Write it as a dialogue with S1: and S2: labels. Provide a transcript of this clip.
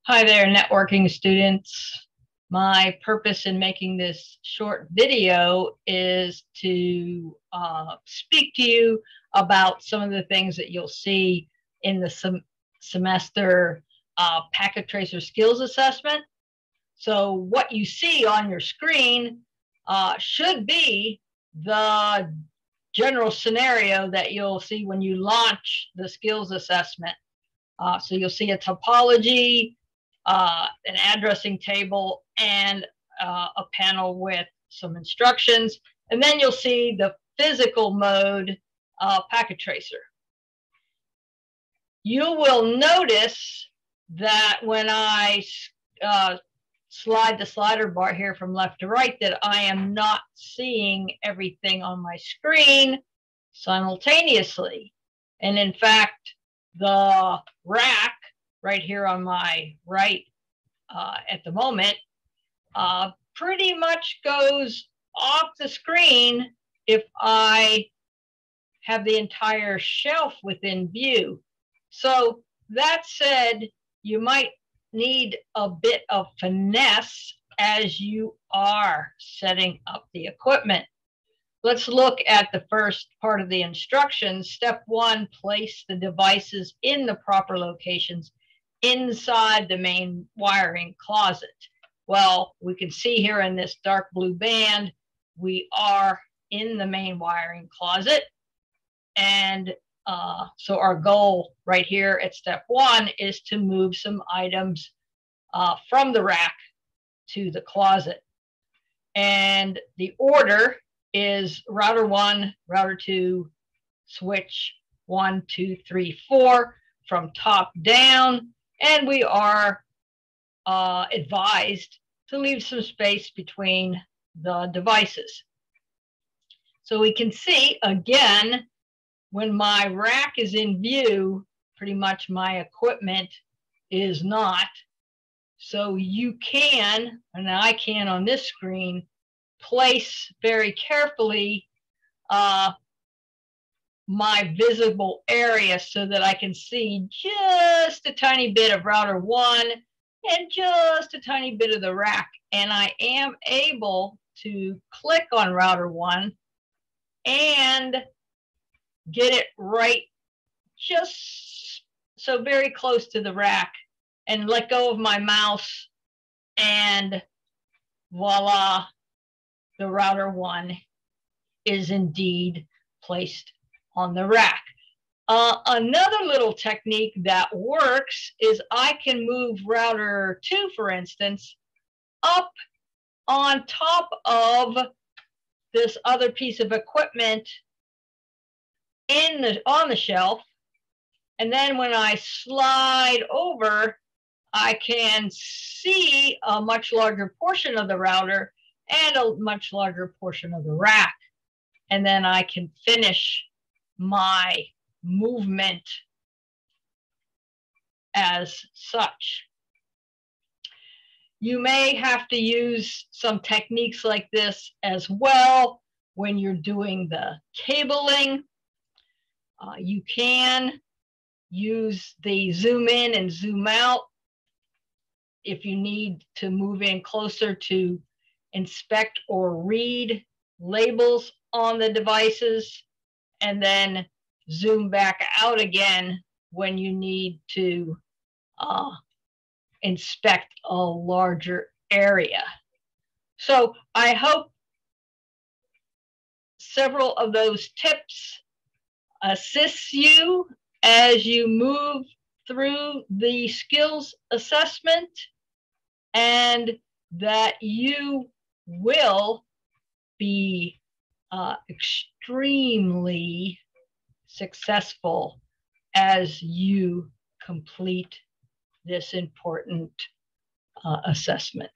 S1: Hi there, networking students. My purpose in making this short video is to speak to you about some of the things that you'll see in the semester packet tracer skills assessment. So what you see on your screen should be the general scenario that you'll see when you launch the skills assessment. So you'll see a topology, an addressing table, and a panel with some instructions. And then you'll see the physical mode packet tracer. You will notice that when I slide the slider bar here from left to right, that I am not seeing everything on my screen simultaneously. And in fact, the rack right here on my right at the moment pretty much goes off the screen if I have the entire shelf within view. So that said, you might need a bit of finesse as you are setting up the equipment. Let's look at the first part of the instructions. Step 1, place the devices in the proper locations inside the main wiring closet. Well, we can see here in this dark blue band, we are in the main wiring closet. And so our goal right here at step 1 is to move some items from the rack to the closet. And the order is router 1, router 2, switch 1, 2, 3, 4 from top down. And we are advised to leave some space between the devices. So we can see again, when my rack is in view, pretty much my equipment is not. So you can, and I can on this screen, place very carefully my visible area so that I can see just a tiny bit of router 1 and just a tiny bit of the rack. And I am able to click on router 1 and get it right just so very close to the rack and let go of my mouse, and voila, the router 1 is indeed placed on the rack. Another little technique that works is I can move router 2, for instance, up on top of this other piece of equipment on the shelf. And then when I slide over, I can see a much larger portion of the router and a much larger portion of the rack. And then I can finish my movement as such. You may have to use some techniques like this as well when you're doing the cabling. You can use the zoom in and zoom out if you need to move in closer to inspect or read labels on the devices, and then zoom back out again when you need to inspect a larger area. So I hope several of those tips assist you as you move through the skills assessment, and that you will be extremely successful as you complete this important assessment.